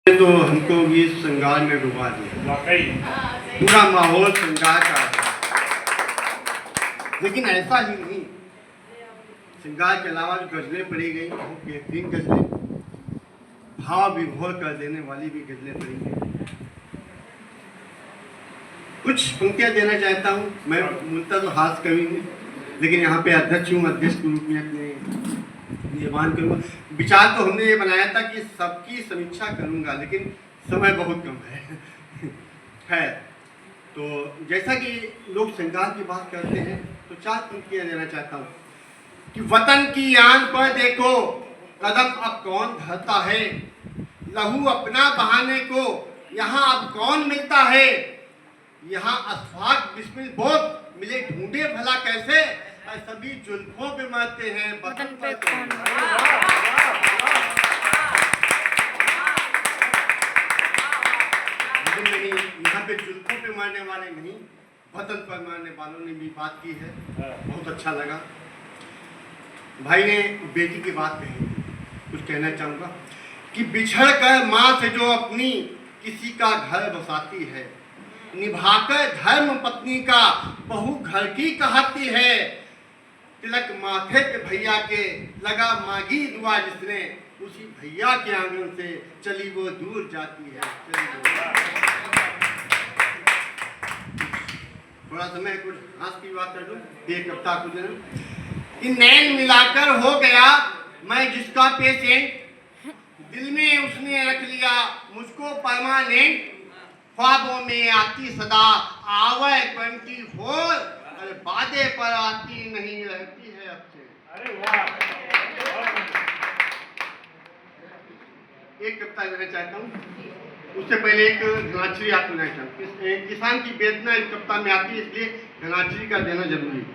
तो हमको ये श्रृंगार में डुबा दिया, पूरा माहौल श्रृंगार का है। लेकिन ऐसा ही नहीं, श्रृंगार के अलावा जो गजलें पढ़ी गई बहुत बेहतरीन गजलें, भाव विभोर कर देने वाली भी गजलें पढ़ी गई। कुछ पंक्तियां देना चाहता हूँ। मैं मूलतः तो हास्य कवि हूँ, लेकिन यहाँ पे अध्यक्ष हूँ, अध्यक्ष के रूप में अपने निर्माण करूँगा। विचार तो हमने ये बनाया था कि सबकी समीक्षा करूँगा, लेकिन समय बहुत कम है। तो जैसा कि लोग श्रृंगार की बात करते हैं, तो चार पंक्तियाँ देना चाहता हूँ कि वतन की आन पर देखो कदम अब कौन धरता है, लहू अपना बहाने को यहाँ अब कौन मिलता है, यहाँ अस्फाक बिस्मिल बोध मिले ढूंढे भला कैसे, सभी जुल्फों पे मरते हैं वतन पर कौन। लेकिन नहीं, यहाँ पे जुल्फों पे मरने वाले नहीं, वतन पर मरने वालों ने भी बात की है, बहुत अच्छा लगा। भाई ने बेटी की बात कही, कुछ कहना चाहूँगा कि बिछड़ कर माँ से जो अपनी किसी का घर बसाती है, निभाकर धर्म पत्नी का बहू घर की कहती है, तिलक माथे पे भैया के लगा मांगी दुआ जिसने, उसी भैया के आंगन से चली वो दूर जाती है। थोड़ा समय कुछ हंस की बात कर दूं, एक कविता कुछ कि नैन मिलाकर हो गया मैं जिसका पेशेंट, दिल में उसने रख लिया मुझको परमानेंट, ख्वाबों में आती सदा आवे 24, अरे बादे पर आती नहीं रहती है अब से। अरे वाह। एक कविता देना चाहता हूँ, उससे पहले एक घनाचरी आपको देना चाहता हूँ। किसान की वेदना इस कविता में आती है, इसलिए घनाचरी का देना जरूरी है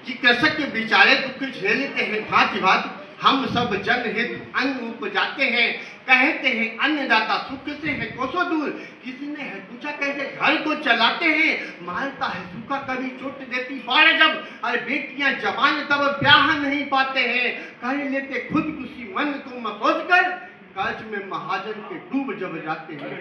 कि कृषक के बेचारे दुख झेलते हैं भांति भांति, हम सब जन हित अन्न उपजाते हैं, कहते हैं अन्नदाता सुख से है कोसों दूर, किसी ने है पूछा कैसे घर को चलाते हैं, मारता है सूखा कभी चोट देती बाढ़ जब, अरे बेटियां जवान तब ब्याह नहीं पाते हैं, कर लेते खुदकुशी मन को मसोच कर, कर्ज में महाजन के डूब जब जाते हैं।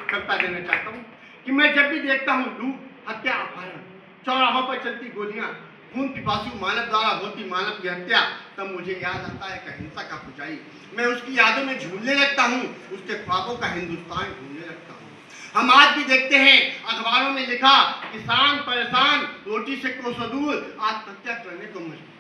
कविता देना चाहता हूँ कि मैं जब भी देखता हूँ लूट, हत्या, अपहरण, चौराहों पर चलती गोलियां, खून पिपासु मानव द्वारा होती मानव की हत्या, तब मुझे याद आता है कि हिंसा का पुजाई, मैं उसकी यादों में झूलने लगता हूँ, उसके ख्वाबों का हिंदुस्तान ढूंढने लगता हूँ। हम आज भी देखते हैं अखबारों में लिखा, किसान परेशान रोटी से कोसों दूर आत्महत्या करने को मजबूर,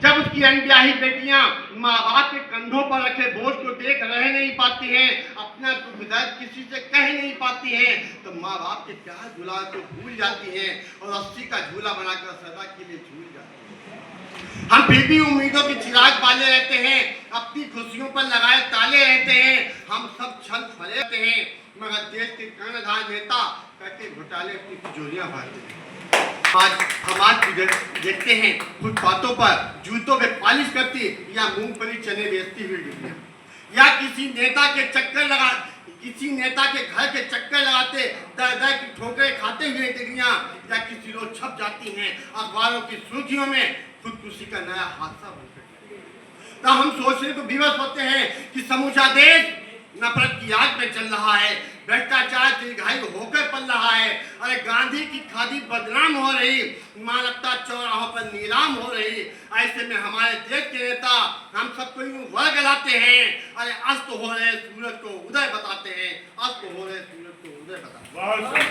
जब उसकी अनब्याही बेटियां माँ बाप के कंधों पर रखे बोझ को देख रह नहीं पाती हैं, अपना दुख दर्द किसी से कह नहीं पाती हैं, तो माँ बाप के प्यार दुलार को भूल जाती हैं और रस्सी का झूला बनाकर सदा के लिए झूल जाती हैं। हम फिर भी उम्मीदों के चिराग पाले रहते हैं, अपनी खुशियों पर लगाए ताले रहते हैं, हम सब छल फले रहते हैं, मगर देश के कर्णधार नेता करके घोटाले अपनी तिजोरियां भरते हैं। आज हम देखते हैं फुटपाथों पर जूतों पे पॉलिश करती या मूंगफली चने बेचती हुई डिग्रियां, या किसी नेता के घर के चक्कर लगाते दर दर की ठोकरें खाते हुए डिग्रियां, या किसी रोज छप जाती हैं अखबारों की सुर्खियों में खुदकुशी का नया हादसा बन सकता है। तो हम सोचने को विवश होते हैं कि समूचा देश नफरत की आग में चल रहा है, भ्रष्टाचार दीर्घायु होकर पल रहा है, अरे गांधी की खादी बदनाम हो रही, मानवता चौराहों पर नीलाम हो रही, ऐसे में हमारे देश के नेता हम सबको यूं वर्ग लाते हैं, अरे अस्त हो रहे सूरज को उदय बताते हैं, अस्त हो रहे सूरज को उदय बताते हैं।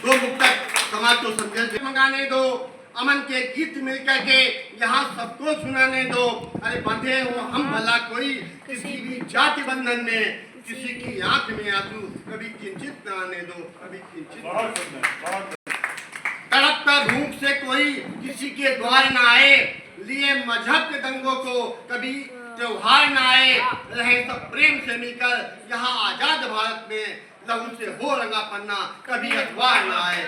दो मुक्तक समाज को संदेश मंगाने दो, अमन के गीत मिलकर के यहाँ सबको सुनाने दो, अरे बंधे हो हम भला कोई किसी भी जाति बंधन में, किसी की आंख में आंसू कभी किंचित न आने दो, कभी किंचित। तड़पता भूख से कोई किसी के द्वार न आए, लिए मजहब के दंगों को कभी त्योहार न आए, रहे सब प्रेम से मिलकर यहाँ आजाद भारत में, लहू से हो रंगा पन्ना कभी अखबार न आए।